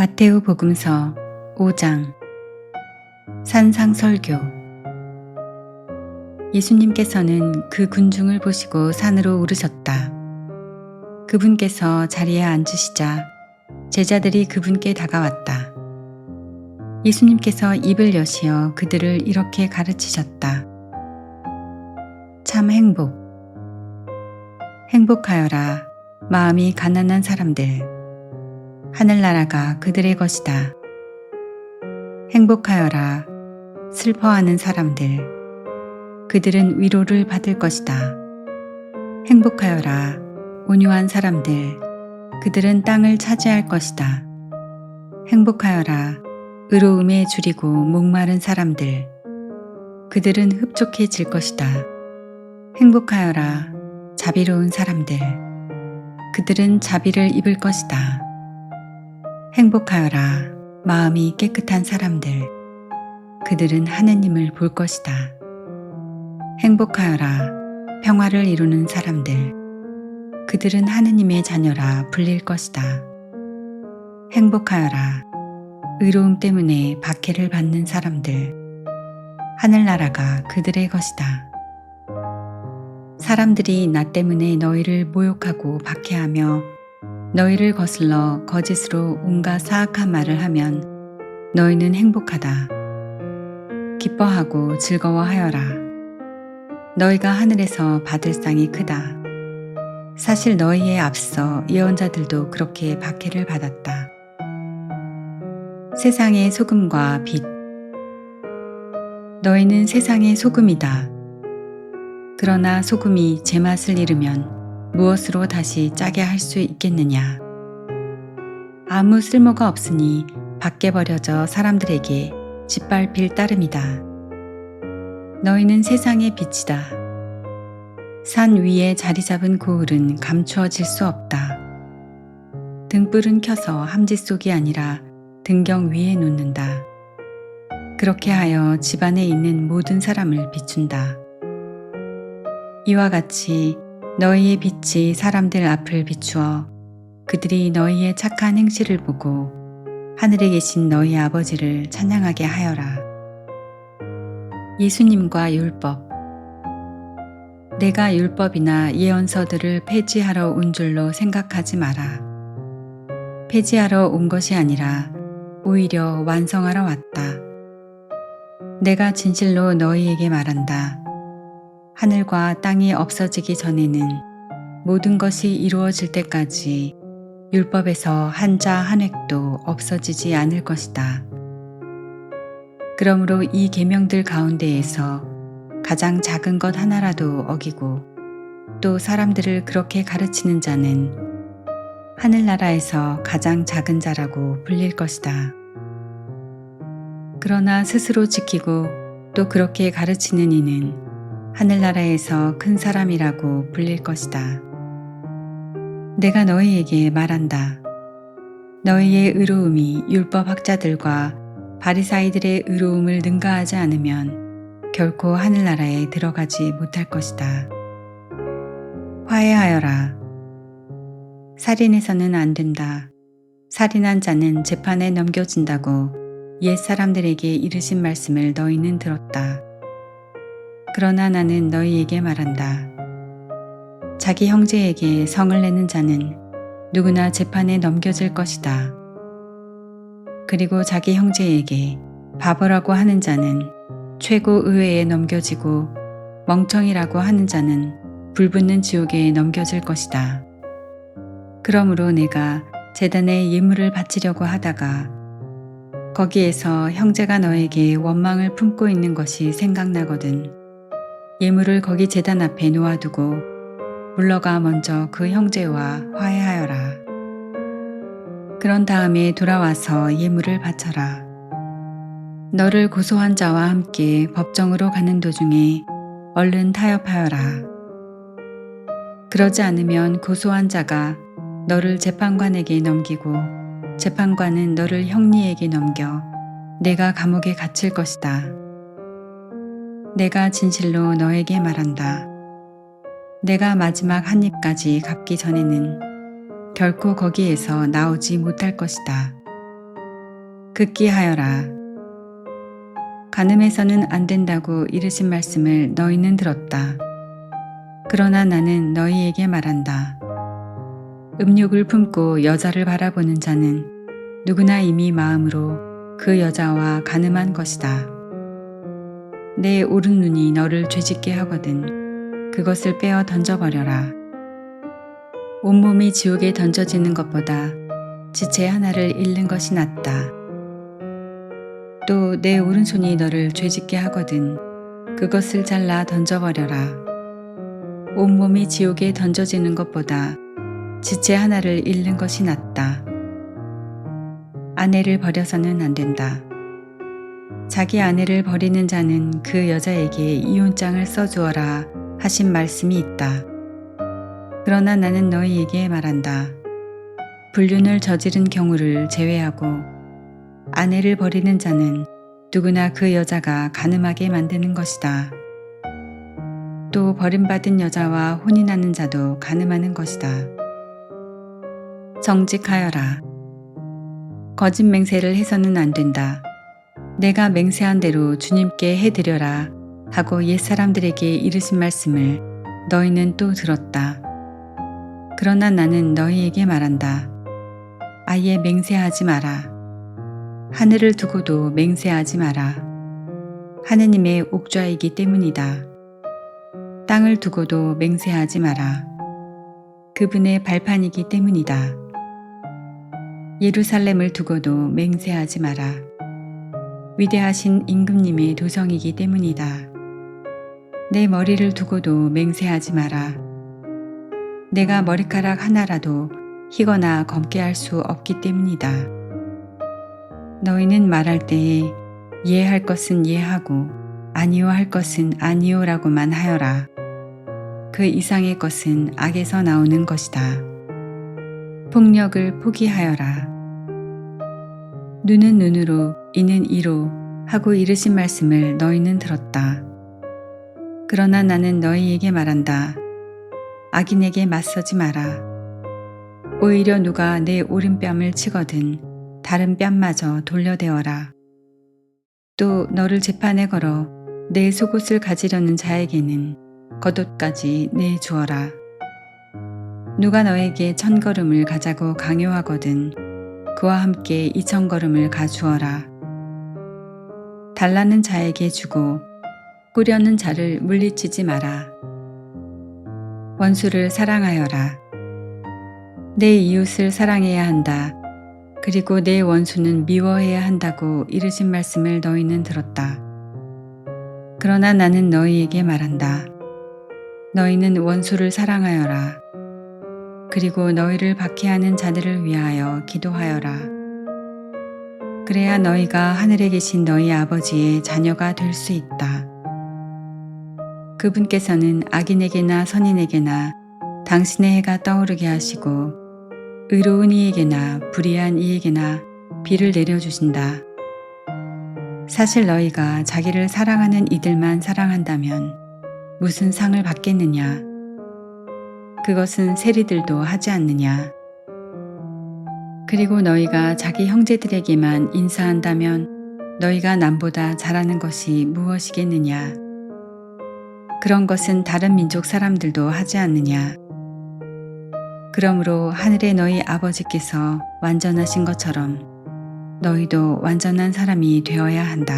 마테오 복음서 5장 산상설교. 예수님께서는 그 군중을 보시고 산으로 오르셨다. 그분께서 자리에 앉으시자 제자들이 그분께 다가왔다. 예수님께서 입을 여시어 그들을 이렇게 가르치셨다. 참 행복하여라 마음이 가난한 사람들, 하늘나라가 그들의 것이다. 행복하여라 슬퍼하는 사람들, 그들은 위로를 받을 것이다. 행복하여라 온유한 사람들, 그들은 땅을 차지할 것이다. 행복하여라 의로움에 줄이고 목마른 사람들, 그들은 흡족해질 것이다. 행복하여라 자비로운 사람들, 그들은 자비를 입을 것이다. 행복하여라 마음이 깨끗한 사람들, 그들은 하느님을 볼 것이다. 행복하여라 평화를 이루는 사람들, 그들은 하느님의 자녀라 불릴 것이다. 행복하여라 의로움 때문에 박해를 받는 사람들, 하늘나라가 그들의 것이다. 사람들이 나 때문에 너희를 모욕하고 박해하며 너희를 거슬러 거짓으로 온갖 사악한 말을 하면 너희는 행복하다. 기뻐하고 즐거워하여라. 너희가 하늘에서 받을 상이 크다. 사실 너희에 앞서 예언자들도 그렇게 박해를 받았다. 세상의 소금과 빛. 너희는 세상의 소금이다. 그러나 소금이 제맛을 잃으면 무엇으로 다시 짜게 할 수 있겠느냐? 아무 쓸모가 없으니 밖에 버려져 사람들에게 짓밟힐 따름이다. 너희는 세상의 빛이다. 산 위에 자리 잡은 고을은 감추어질 수 없다. 등불은 켜서 함지 속이 아니라 등경 위에 놓는다. 그렇게 하여 집안에 있는 모든 사람을 비춘다. 이와 같이 너희의 빛이 사람들 앞을 비추어 그들이 너희의 착한 행실을 보고 하늘에 계신 너희 아버지를 찬양하게 하여라. 예수님과 율법. 내가 율법이나 예언서들을 폐지하러 온 줄로 생각하지 마라. 폐지하러 온 것이 아니라 오히려 완성하러 왔다. 내가 진실로 너희에게 말한다. 하늘과 땅이 없어지기 전에는 모든 것이 이루어질 때까지 율법에서 한자 한 획도 없어지지 않을 것이다. 그러므로 이 계명들 가운데에서 가장 작은 것 하나라도 어기고 또 사람들을 그렇게 가르치는 자는 하늘나라에서 가장 작은 자라고 불릴 것이다. 그러나 스스로 지키고 또 그렇게 가르치는 이는 하늘나라에서 큰 사람이라고 불릴 것이다. 내가 너희에게 말한다. 너희의 의로움이 율법학자들과 바리사이들의 의로움을 능가하지 않으면 결코 하늘나라에 들어가지 못할 것이다. 화해하여라. 살인해서는 안 된다. 살인한 자는 재판에 넘겨진다고 옛 사람들에게 이르신 말씀을 너희는 들었다. 그러나 나는 너희에게 말한다. 자기 형제에게 성을 내는 자는 누구나 재판에 넘겨질 것이다. 그리고 자기 형제에게 바보라고 하는 자는 최고의회에 넘겨지고 멍청이라고 하는 자는 불붙는 지옥에 넘겨질 것이다. 그러므로 내가 제단에 예물을 바치려고 하다가 거기에서 형제가 너에게 원망을 품고 있는 것이 생각나거든 예물을 거기 제단 앞에 놓아두고 물러가 먼저 그 형제와 화해하여라. 그런 다음에 돌아와서 예물을 바쳐라. 너를 고소한 자와 함께 법정으로 가는 도중에 얼른 타협하여라. 그러지 않으면 고소한 자가 너를 재판관에게 넘기고 재판관은 너를 형리에게 넘겨 내가 감옥에 갇힐 것이다. 내가 진실로 너에게 말한다. 내가 마지막 한 입까지 갚기 전에는 결코 거기에서 나오지 못할 것이다. 극기하여라. 간음해서는 안 된다고 이르신 말씀을 너희는 들었다. 그러나 나는 너희에게 말한다. 음욕을 품고 여자를 바라보는 자는 누구나 이미 마음으로 그 여자와 간음한 것이다. 내 오른 눈이 너를 죄짓게 하거든 그것을 빼어 던져버려라. 온몸이 지옥에 던져지는 것보다 지체 하나를 잃는 것이 낫다. 또 내 오른손이 너를 죄짓게 하거든 그것을 잘라 던져버려라. 온몸이 지옥에 던져지는 것보다 지체 하나를 잃는 것이 낫다. 아내를 버려서는 안 된다. 자기 아내를 버리는 자는 그 여자에게 이혼장을 써주어라 하신 말씀이 있다. 그러나 나는 너희에게 말한다. 불륜을 저지른 경우를 제외하고 아내를 버리는 자는 누구나 그 여자가 간음하게 만드는 것이다. 또 버림받은 여자와 혼인하는 자도 간음하는 것이다. 정직하여라. 거짓 맹세를 해서는 안 된다. 내가 맹세한 대로 주님께 해드려라 하고 옛사람들에게 이르신 말씀을 너희는 또 들었다. 그러나 나는 너희에게 말한다. 아예 맹세하지 마라. 하늘을 두고도 맹세하지 마라. 하느님의 옥좌이기 때문이다. 땅을 두고도 맹세하지 마라. 그분의 발판이기 때문이다. 예루살렘을 두고도 맹세하지 마라. 위대하신 임금님의 도성이기 때문이다. 내 머리를 두고도 맹세하지 마라. 내가 머리카락 하나라도 희거나 검게 할 수 없기 때문이다. 너희는 말할 때에 예할 것은 예하고 아니요 할 것은 아니요라고만 하여라. 그 이상의 것은 악에서 나오는 것이다. 폭력을 포기하여라. 눈은 눈으로 이는 이로 하고 이르신 말씀을 너희는 들었다. 그러나 나는 너희에게 말한다. 악인에게 맞서지 마라. 오히려 누가 내 오른뺨을 치거든 다른 뺨마저 돌려대어라. 또 너를 재판에 걸어 내 속옷을 가지려는 자에게는 겉옷까지 내주어라. 누가 너에게 1000걸음을 가자고 강요하거든 그와 함께 2000걸음을 가주어라. 달라는 자에게 주고 꾸려는 자를 물리치지 마라. 원수를 사랑하여라. 내 이웃을 사랑해야 한다. 그리고 내 원수는 미워해야 한다고 이르신 말씀을 너희는 들었다. 그러나 나는 너희에게 말한다. 너희는 원수를 사랑하여라. 그리고 너희를 박해하는 자들을 위하여 기도하여라. 그래야 너희가 하늘에 계신 너희 아버지의 자녀가 될 수 있다. 그분께서는 악인에게나 선인에게나 당신의 해가 떠오르게 하시고 의로운 이에게나 불의한 이에게나 비를 내려주신다. 사실 너희가 자기를 사랑하는 이들만 사랑한다면 무슨 상을 받겠느냐? 그것은 세리들도 하지 않느냐? 그리고 너희가 자기 형제들에게만 인사한다면 너희가 남보다 잘하는 것이 무엇이겠느냐? 그런 것은 다른 민족 사람들도 하지 않느냐? 그러므로 하늘의 너희 아버지께서 완전하신 것처럼 너희도 완전한 사람이 되어야 한다.